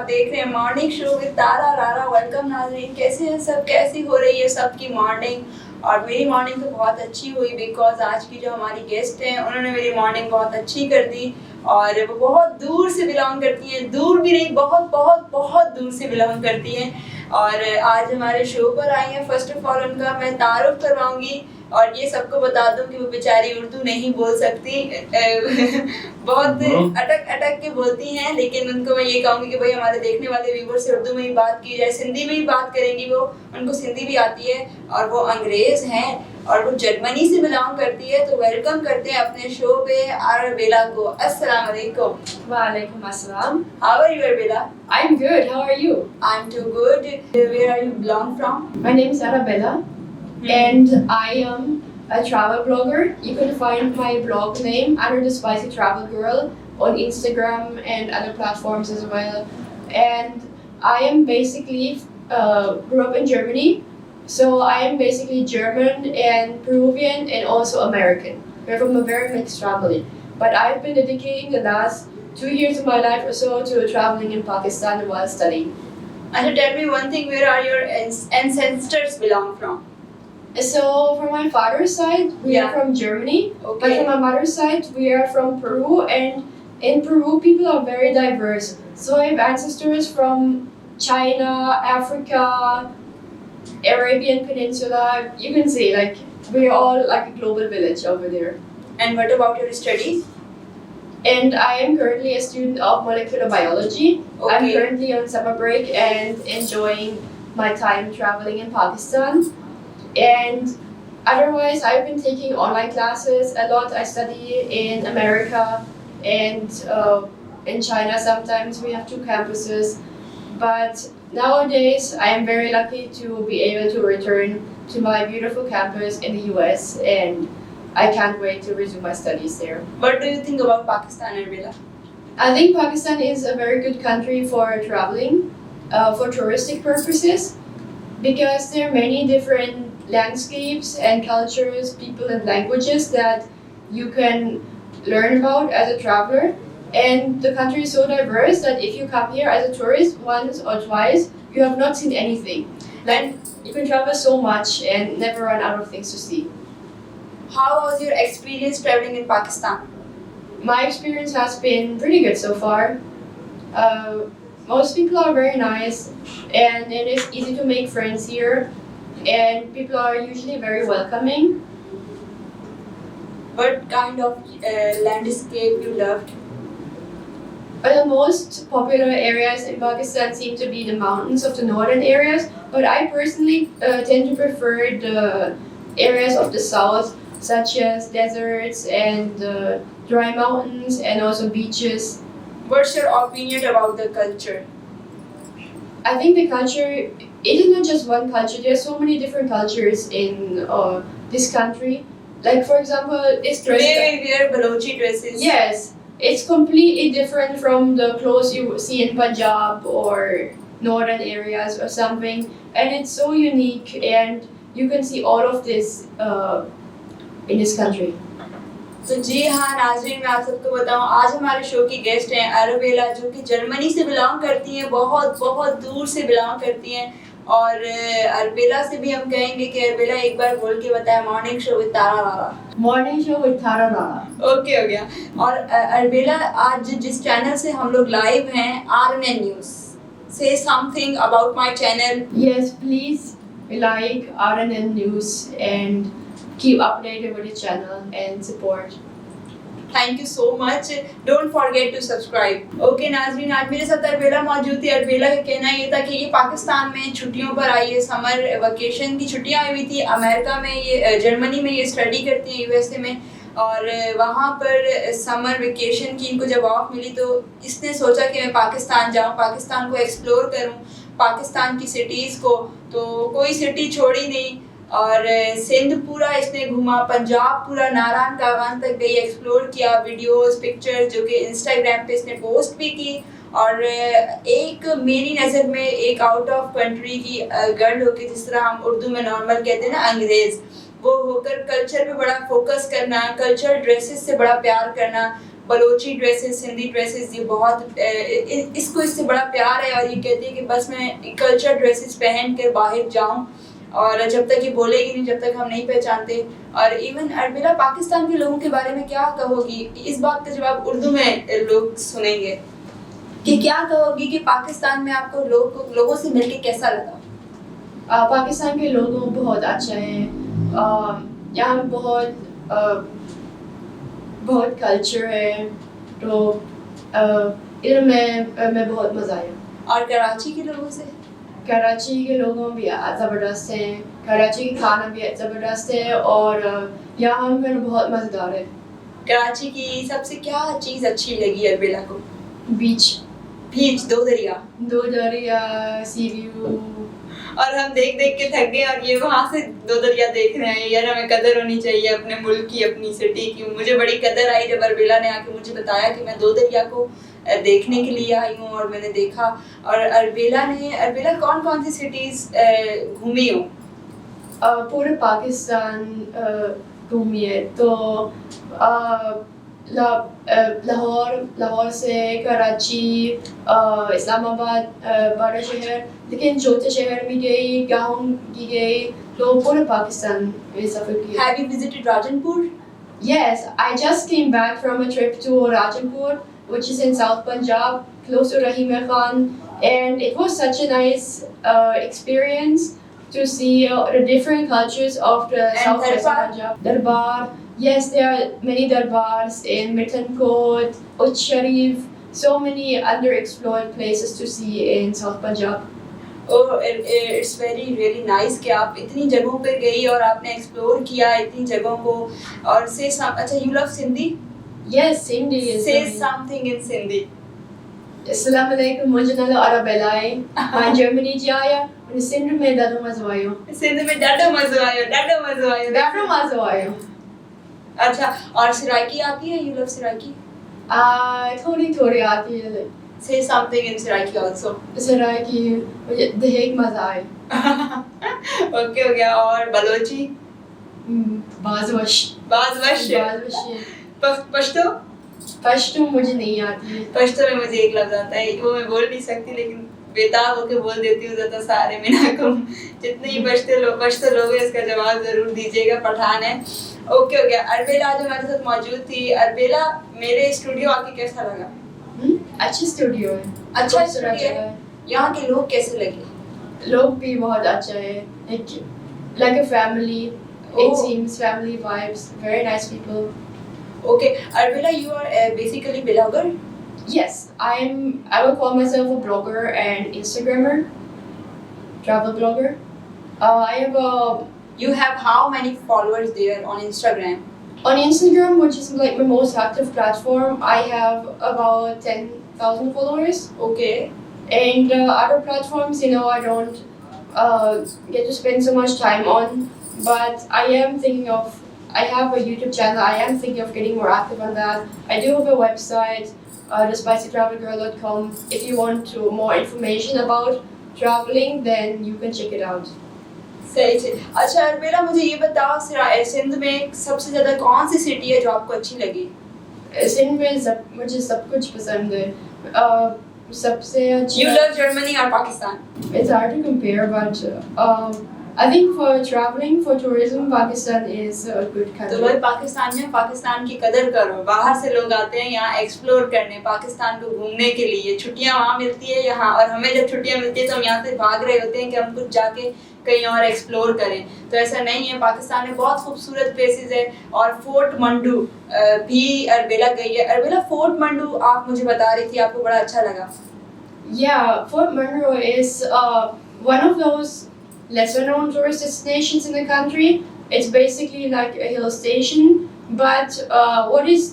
देख रहे हैं मॉर्निंग शो विद तारा रारा। वेलकम नाज़रीन, कैसे हैं सब, कैसी हो रही है सबकी मॉर्निंग। और मेरी मॉर्निंग तो बहुत अच्छी हुई बिकॉज आज की जो हमारी गेस्ट हैं उन्होंने मेरी मॉर्निंग बहुत अच्छी कर दी। और वो बहुत दूर से बिलोंग करती हैं, दूर भी नहीं, बहुत बहुत बहुत दूर से बिलोंग करती हैं और आज हमारे शो पर आई हैं। फर्स्ट ऑफ ऑल उनका मैं तारुफ करवाऊंगी और ये सबको बता दूं कि वो बेचारी उर्दू नहीं बोल सकती, बहुत अटक अटक के बोलती हैं, लेकिन उनको मैं ये कहूँगी कि भाई हमारे देखने वाले व्यूवर से उर्दू में ही बात की जाए, सिंधी में ही बात करेंगी। वो उनको सिंधी भी आती है और वो अंग्रेज़ हैं और वो जर्मनी से बिलोंग करती है। तो वेलकम करते हैं अपने शो पे अरबेला को। अस्सलाम वालेकुम। Walaikum assalam. How are you, Arabella? I'm good. How are you? I'm too good. Where are you belong from? My name is Arabella, and I am a travel blogger. You can find my blog name under the Spicy Travel Girl on Instagram and other platforms as well. And I am basically grew up in Germany, so I am basically German and Peruvian and also American. We're from a very mixed family. But I've been dedicating the last 2 years of my life or so to traveling in Pakistan while studying. And tell me one thing, where are your ancestors belong from? So from my father's side, we are from Germany. Okay. But from my mother's side, we are from Peru. And in Peru, people are very diverse. So I have ancestors from China, Africa, Arabian Peninsula. You can see, like, we're all like a global village over there. And what about your studies? And I am currently a student of molecular biology. Okay. I'm currently on summer break and enjoying my time traveling in Pakistan. And otherwise, I've been taking online classes a lot. I study in America and in China sometimes. We have 2 campuses. But nowadays, I am very lucky to be able to return to my beautiful campus in the US, and I can't wait to resume my studies there. What do you think about Pakistan, Arabella? I think Pakistan is a very good country for traveling, for touristic purposes, because there are many different landscapes and cultures, people and languages that you can learn about as a traveler. And the country is so diverse that if you come here as a tourist once or twice, you have not seen anything. And you can travel so much and never run out of things to see. How was your experience traveling in Pakistan? My experience has been pretty good so far. Most people are very nice, and it is easy to make friends here, and people are usually very welcoming. What kind of landscape you loved? The most popular areas in Pakistan seem to be the mountains of the northern areas, but I personally tend to prefer the areas of the south, such as deserts and dry mountains and also beaches. What's your opinion about the culture? I think the culture, it is not just one culture. There are so many different cultures in this country. Like, for example, this dress. They wear Balochi dresses. Yes, it's completely different from the clothes you see in Punjab or northern areas or something. And it's so unique, and you can see all of this in this country. तो जी हाँ नाज़रीन, मैं आप सबको बताऊँ, आज हमारे show की गेस्ट हैं अरबेला, जो कि जर्मनी से बिलोंग करती हैं, बहुत बहुत दूर से बिलोंग करती हैं। और अरबेला से भी हम कहेंगे कि अरबेला एक बार बोल के बताए मॉर्निंग शो विद तारा रारा। Morning show with Tara Rara. Okay हो गया। और अरबेला, आज जिस चैनल से हम लोग लाइव हैं, RNN न्यूज़, से something about my channel. Yes, please like RNN News and keep updated with the channel and support. Thank you so much, don't forget to subscribe. Okay नाज़रीन, आज मेरे साथ अरबेला मौजूद थी। अरबेला का कहना ये था कि ये पाकिस्तान में छुट्टियों पर आई है, समर वेकेशन की छुट्टियां आई हुई थी। अमेरिका में ये, जर्मनी में ये स्टडी करती हैं, यूएसए में, और वहाँ पर समर वेकेशन की इनको जब ऑफ मिली तो इसने सोचा कि मैं पाकिस्तान जाऊँ, पाकिस्तान को एक्सप्लोर करूँ, पाकिस्तान की सिटीज़ को। तो कोई सिटी छोड़ी नहीं और सिंध पूरा इसने घूमा, पंजाब पूरा, नारायण कागान तक गई, एक्सप्लोर किया, वीडियोस, पिक्चर्स जो कि इंस्टाग्राम पे इसने पोस्ट भी की। और एक मेरी नज़र में एक आउट ऑफ कंट्री की गर्ल होकर, जिस तरह हम उर्दू में नॉर्मल कहते हैं ना अंग्रेज़, वो होकर कल्चर पे बड़ा फोकस करना, कल्चरल ड्रेसेस से बड़ा प्यार करना, بلوچی ڈریسز، سندھی ڈریسز، یہ بہت اس کو اس سے بڑا پیار ہے، اور یہ کہتی ہے کہ بس میں کلچر ڈریسز پہن کر باہر جاؤں، اور جب تک یہ بولے گی نہیں، جب تک ہم نہیں پہچانتے. اور ایون اربلا، پاکستان کے لوگوں کے بارے میں کیا کہو گی اس بات کا جواب اردو میں لوگ سنیں گے کہ کیا کہو گی کہ پاکستان میں آپ کو لوگوں سے مل کے کیسا لگا؟ پاکستان کے لوگ بہت اچھے ہیں. یہاں بہت کلچر ہے، تو ادھر میں بہت مزہ آیا. اور کراچی کے لوگوں سے؟ کراچی کے لوگوں بھی زبردست ہیں، کراچی کا کھانا بھی زبردست ہے، اور یہاں پر بہت مزیدار ہے. کراچی کی سب سے کیا چیز اچھی لگی اربلا کو؟ بیچ، دو دریا، سی ویو. اور ہم دیکھ کے تھک گئے، اور یہ وہاں سے دو دریا دیکھ رہے ہیں. یار ہمیں قدر ہونی چاہیے اپنے ملک کی، اپنی سٹی کی. مجھے بڑی قدر آئی جب اربلا نے آ کے مجھے بتایا کہ میں دو دریا کو دیکھنے کے لیے آئی ہوں، اور میں نے دیکھا. اور اربلا کون سی سٹیز گھومی ہوں؟ پورے پاکستان گھومی ہے. تو لاہور سے کراچی، اسلام آباد بڑا شہر، لیکن چھوٹے شہر بھی گئی، گاؤں بھی گئی، تو پورے پاکستان میں سفر کیا. Have you visited Rajanpur? Yes, I just came back from a trip to Rajanpur, which is in South Punjab, close to Rahim Khan, and it was such a nice experience to see the different cultures of the Southwest Punjab. Darbar, yes, there are many darbars in Mithankot, Uch Sharif, so many underexplored places to see in South Punjab. It's very really nice کہ آپ اتنی جگہوں پہ گئی اور آپ نے explore کیا اتنی جگہوں کو. اور اچھا، you love Sindhi? Yes, Sindhi is. Say something in Sindhi. Assalamu alaikum, mujhe nalo Arabelai. Man Germany jaya, und Sindh mein dado mazo ayo. Sindh میں ڈاڈو مزہ آیا. Dado mazo ayo. اچھا، اور سرائکی آتی ہے؟ You love Saraiki? تھوڑی آتی ہے. Say something in Saraiki also. Saraiki مجھے دہیک مزہ آئے. اوکے ہو گیا. اور بلوچی؟ بازوش. پشتو مجھے نہیں آتی ہے. پشتو میں مجھے ایک لفظ آتا ہے، وہ میں بول نہیں سکتی، لیکن بےتاب ہو کے بول دیتی ہوں. زیادہ سارے میں نہ کہوں. جتنے ہی پشتو لوگ ہیں اس کا جواب ضرور دیجیے گا، پٹھان ہے. اوکے ہو گیا. اربلا آج ہمارے ساتھ موجود تھی. اربلا، میرے اسٹوڈیو آ کے کیسا لگا؟ اچھی اسٹوڈیو ہے. اچھا اسٹوڈیو ہے. یہاں کے لوگ کیسے لگے؟ لوگ بھی بہت اچھا ہے. Like a family. It seems family vibes. Very nice people. Okay, Arbila, you are basically blogger? Yes, I would call myself a blogger and Instagrammer, travel blogger. You have how many followers there on Instagram? On Instagram, which is like my most active platform, I have about 10,000 followers. Okay. And other platforms, I don't get to spend so much time on, but I have a YouTube channel. I am thinking of getting more active on that. I do have a website, thespicytravelgirl.com. If you want more information about traveling, then you can check it out. صحیح سے. اچھا اربلا، مجھے یہ بتاؤ، سندھ میں سب سے زیادہ کون سی سٹی ہے جو آپ کو اچھی لگی؟ سندھ میں مجھے سب کچھ پسند ہے. سب سے اچھی. You love Germany or Pakistan? It's hard to compare, but I think for traveling, for tourism, Pakistan is a good country. تو بھائی پاکستان میں پاکستان کی قدر کرو. باہر سے لوگ آتے ہیں یہاں ایکسپلور کرنے، پاکستان کو گھومنے کے لیے. چھٹیاں وہاں ملتی ہے یہاں، اور ہمیں جب چھٹیاں ملتی ہیں تو ہم یہاں سے بھاگ رہے ہوتے ہیں کہ ہم کچھ جا کے کہیں اور ایکسپلور کریں. تو ایسا نہیں ہے. پاکستان میں بہت خوبصورت پلیسز ہے. اور فورٹ منڈو بھی اربلا گئی ہے. اربلا، فورٹ منڈو آپ مجھے بتا رہی تھی آپ کو بڑا اچھا لگا. Yeah, Fort Monroe is one of those lesser known tourist destinations in the country. It's basically like a hill station, but what is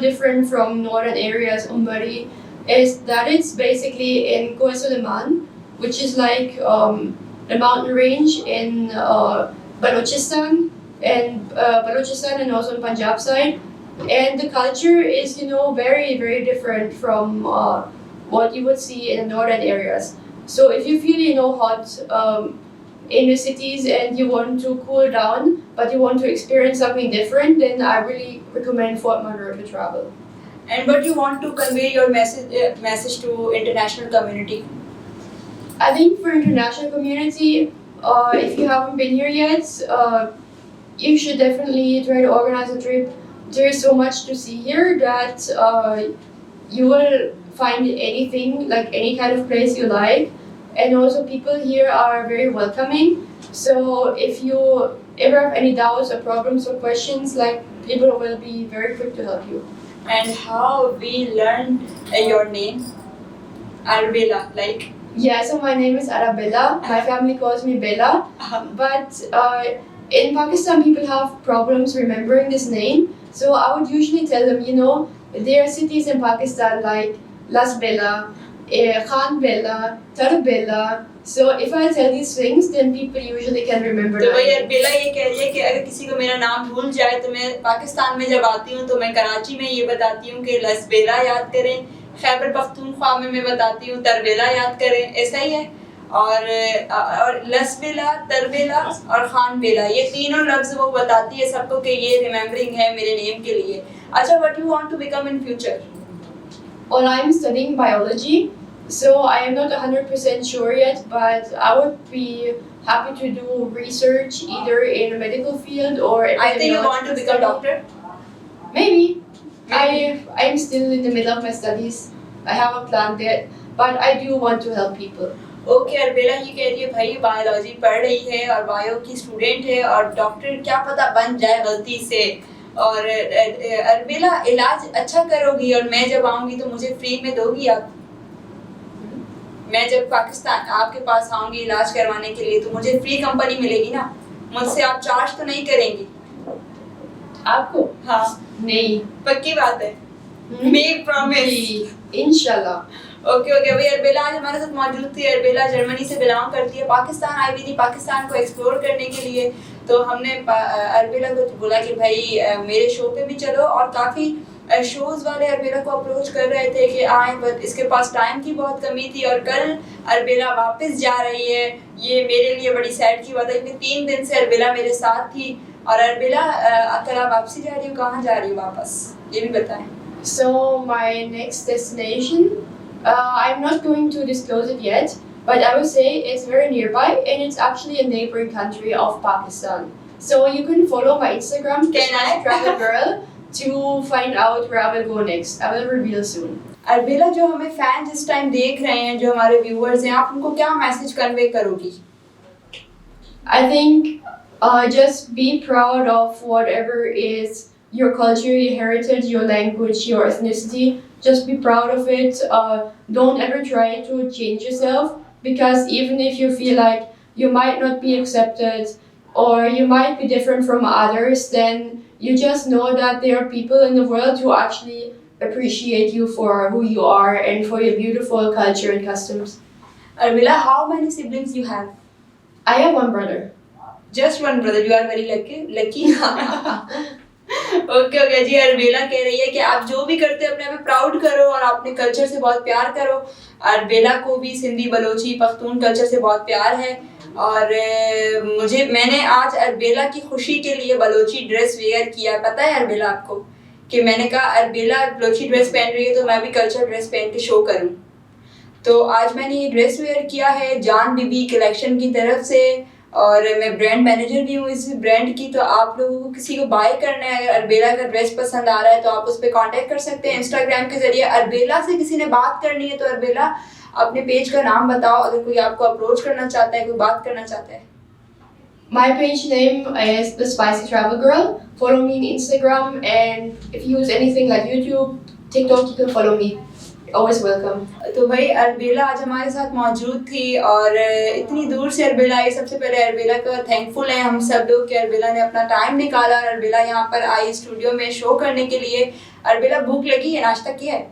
different from northern areas, Umbari, is that it's basically in KwaZulu-Natal, which is like the mountain range in Balochistan and also in Punjab side. And the culture is very, very different from what you would see in the northern areas. So if you feel hot in the cities and you want to cool down but you want to experience something different, then I really recommend Fort Monroe to travel. And what you want to convey your message to international community? I think for international community, if you haven't been here yet, you should definitely try to organize a trip. There is so much to see here that you will find anything, like any kind of place you like. And also people here are very welcoming. So if you ever have any doubts or problems or questions, like people will be very quick to help you. And how we learn your name? Arabella, like? Yeah, so my name is Arabella. My family calls me Bella. But in Pakistan, people have problems remembering this name. So I would usually tell them, you know, there are cities in Pakistan like Las Bella, Khan Bella, Tarbella. So if I tell these things, then people usually can remember. تو بھائی اربیلا یہ کہہ رہی ہے کہ اگر کسی کو میرا نام بھول جائے تو میں پاکستان میں جب آتی ہوں تو میں کراچی میں یہ بتاتی ہوں کہ لس بیلا یاد کریں, خیبر پختونخوا میں بتاتی ہوں تربیلا یاد کریں, ایسا ہی ہے. اور لس بیلا, تربیلا اور خان بیلا, یہ تینوں لفظ وہ بتاتی ہے سب کو کہ یہ ریممبرنگ ہے میرے نیم کے لیے. اچھا, what you want to become in future? Well, I'm studying biology, so I am not 100% sure yet, but I would be happy to do research either in a medical field or I think you want to become doctor? Maybe. I'm still in the middle of my studies. I haven't planned yet, but I do want to help people. Okay, Arbela یہ کہہ رہی ہے بھائی biology پڑھ رہی ہے اور bio کی اسٹوڈنٹ ہے اور ڈاکٹر کیا پتہ بن جائے غلطی سے. اور اربیلا علاج اچھا کرو گی اور میں جب آؤں گی تو مجھے فری میں دو گی آپ؟ میں جب پاکستان آپ کے پاس آؤں گی علاج کروانے کے لیے تو مجھے فری کمپنی ملے گی نا, مجھ سے آپ چارج تو نہیں کریں گی آپ کو؟ ہاں نہیں. پکی بات ہے, میک پرومس. انشاءاللہ. اوکے بھائی اربیلا آج ہمارے ساتھ موجود تھی. اربیلا جرمنی سے بلانگ کرتی ہے, پاکستان آئی ہوئی تھی پاکستان کو ایکسپلور کرنے کے لیے. تو ہم نے اربیلا کو بولا کہ بھائی میرے شو پہ بھی چلو, اور کافی شوز والے اربیلا کو اپروچ کر رہے تھے کہ آئیں, بٹ اس کے پاس ٹائم کی بہت کمی تھی. اور کل اربیلا واپس جا رہی ہے, یہ میرے لیے بڑی سیڈ کی بات ہے کیونکہ 3 دن سے اربیلا میرے ساتھ تھی. اور اربیلا کل آپ واپسی جا رہی ہو, کہاں جا رہی ہو واپس, یہ بھی بتائیں. So my next destination, I'm not going to disclose it yet, but I will say it's very nearby and it's actually a neighboring country of Pakistan. So you can follow my Instagram, Can I? Travel Girl, to find out where I will go next. I will reveal soon. اربیلا, جو ہمیں fan جس time دیکھ رہے ہیں, جو ہمارے viewers ہیں, آپ ان کو کیا میسج کنوے کرو گی؟ I think just be proud of whatever is your culture, your heritage, your language, your ethnicity. Just be proud of it. Don't ever try to change yourself, because even if you feel like you might not be accepted or you might be different from others, then you just know that there are people in the world who actually appreciate you for who you are and for your beautiful culture and customs. Arabella, how many siblings you have? I have one brother. Just one brother. You are very lucky. Okay جی, اربیلا کہہ رہی ہے کہ آپ جو بھی کرتے اپنے آپ پراؤڈ کرو اور اپنے کلچر سے بہت پیار کرو. اربیلا کو بھی سندھی, بلوچی, پختون کلچر سے بہت پیار ہے. اور میں نے آج اربیلا کی خوشی کے لیے بلوچی ڈریس ویئر کیا. پتہ ہے اربیلا آپ کو کہ میں نے کہا اربیلا بلوچی ڈریس پہن رہی ہے تو میں بھی کلچر ڈریس پہن کے شو کروں. تو آج میں نے یہ ڈریس ویئر کیا ہے جان بی بی کلیکشن کی طرف سے, اور میں برانڈ مینیجر بھی ہوں اس برانڈ کی. تو آپ لوگوں کو کسی کو بائی کرنا ہے, اگر اربیلا کا ڈریس پسند آ رہا ہے تو آپ اس پہ کانٹیکٹ کر سکتے ہیں انسٹاگرام کے ذریعے. اربیلا سے کسی نے بات کرنی ہے تو اربیلا اپنے پیج کا نام بتاؤ, اگر کوئی آپ کو اپروچ کرنا چاہتا ہے, کوئی بات کرنا چاہتا ہے. My page name is The Spicy Travel Girl. Follow me on Instagram, and if you use anything like YouTube, TikTok, you can follow me. Always welcome. تو بھائی اربیلا آج ہمارے ساتھ موجود تھی, اور اتنی دور سے اربیلا آئی. سب سے پہلے اربیلا کا تھینک فل ہے ہم سب لوگ کہ اربیلا نے اپنا ٹائم نکالا اور اربیلا یہاں پر آئی اسٹوڈیو میں شو کرنے کے لیے. اربیلا بھوک لگی ہے, ناشتہ کیا ہے؟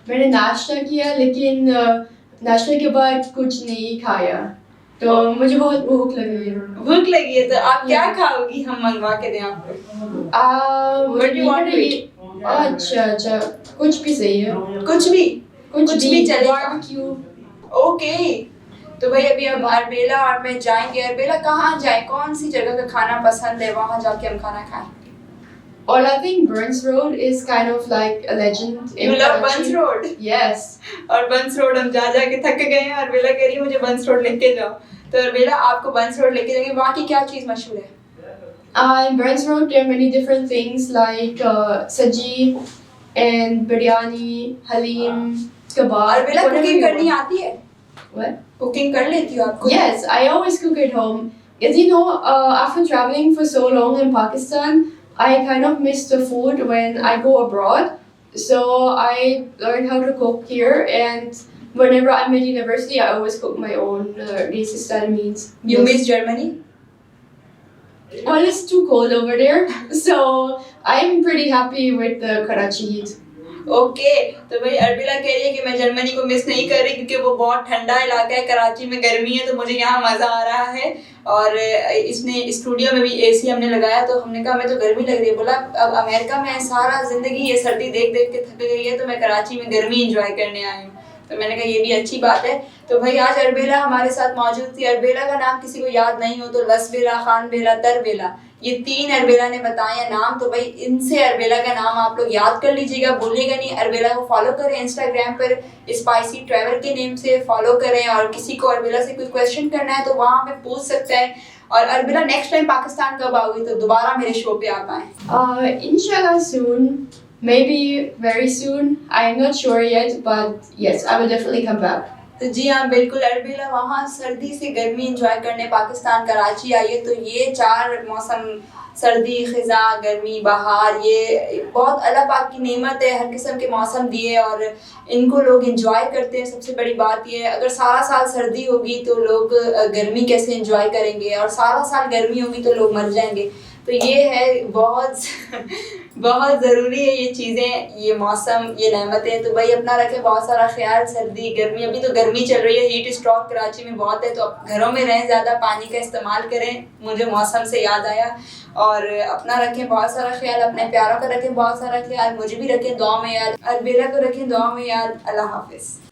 میں نے ناشتہ کیا, لیکن ناشتے کے بعد کچھ نہیں کھایا, تو مجھے بہت بھوک لگی ہے. بھوک لگی ہے تو آپ کیا کھاؤ گی, ہم منگوا کے دیں آپ کو؟ What do you want to eat? اچھا, کچھ بھی صحیح ہے. کچھ بھی چلے. باربیکیو. اوکے, تو بھائی ابھی ہم اربیلا اور میں جائیں گے. اربیلا کہاں جائیں, کون سی جگہ کا کھانا پسند ہے, وہاں جا کے ہم کھانا کھائیں؟ Well, I think Burns Road is kind of like a legend in You love Karachi. Buns Road? Yes. और बंस रोड हम जा के थक गए हैं, अरबेला कह रही है मुझे बंस रोड लेके जाओ, तो अरबेला आपको बंस रोड लेके जाएंगे, वहाँ की क्या चीज़ मशहूर है? In Burns Road, there are many different things like saji and biryani, halim, kebab. Arbela whatever cooking you करनी want. आती है? What? कुकिंग कर लेती हो आपको? Yes, I always cook at home. As you know, after traveling for so long in Pakistan, I kind of miss the food when I go abroad. So I learned how to cook here, and whenever I'm at university, I always cook my own racist style meals. You miss Germany? Well, it's too cold over there, so I'm pretty happy with the Karachi heat. Okay, तो भाई अरबिला कह रही है कि मैं Germany को miss नहीं कर रही क्योंकि वो बहुत ठंडा इलाका है, कराची में गर्मी है, तो मुझे यहाँ मज़ा आ रहा है। और इसने स्टूडियो में भी एसी हमने लगाया, तो हमने कहा हमें तो गर्मी लग रही है, बोला अब अमेरिका में सारा ज़िंदगी ये सर्दी देख देख के थक गई है, तो मैं कराची में गर्मी इंजॉय करने आई हूँ। तो मैंने कहा ये भी अच्छी बात है। तो भाई आज अरबेला हमारे साथ मौजूद थी। अरबेला का नाम किसी को याद नहीं हो तो लसबेला, खान बेला, तरबेला, ये 3 अरबेला ने बताए नाम, तो भाई इनसे अरबेला का नाम आप लोग याद कर लीजिएगा, भूलिएगा नहीं। अरबेला को फॉलो करें इंस्टाग्राम पर, स्पाइसी ट्रैवल के नेम से फॉलो करें, और किसी को अरबेला से कोई क्वेश्चन करना है तो वहाँ पे पूछ सकते हैं। और अरबेला नेक्स्ट टाइम पाकिस्तान कब आओगी तो दोबारा मेरे शो पे आप आएँ? Inshallah soon. Maybe very soon. I'm not sure yet, but yes, I will definitely come back. तो जी हाँ बिल्कुल, अरबेला वहाँ सर्दी से गर्मी इंजॉय करने पाकिस्तान कराची आई है। तो ये 4 मौसम, सर्दी, ख़िज़ा, गर्मी, बहार, ये बहुत अल्लाह पाक की नेमत है, हर किस्म के मौसम दिए और इनको लोग इंजॉय करते हैं। सबसे बड़ी बात ये है, अगर सारा साल सर्दी होगी तो लोग गर्मी कैसे इंजॉय करेंगे, और सारा साल गर्मी होगी तो लोग मर जाएंगे। तो ये है बहुत बहुत ज़रूरी है ये चीज़ें, ये मौसम, ये नेमतें। तो भाई अपना रखें बहुत सारा ख्याल, सर्दी गर्मी, अभी तो गर्मी चल रही है, हीट स्ट्रोक कराची में बहुत है, तो अब घरों में रहें, ज़्यादा पानी का इस्तेमाल करें, मुझे मौसम से याद आया। और अपना रखें बहुत सारा ख्याल, अपने प्यारों का रखें बहुत सारा ख्याल, मुझे भी रखें दुआ में याद, अरबेला को रखें दुआ में याद। अल्लाह हाफिज़।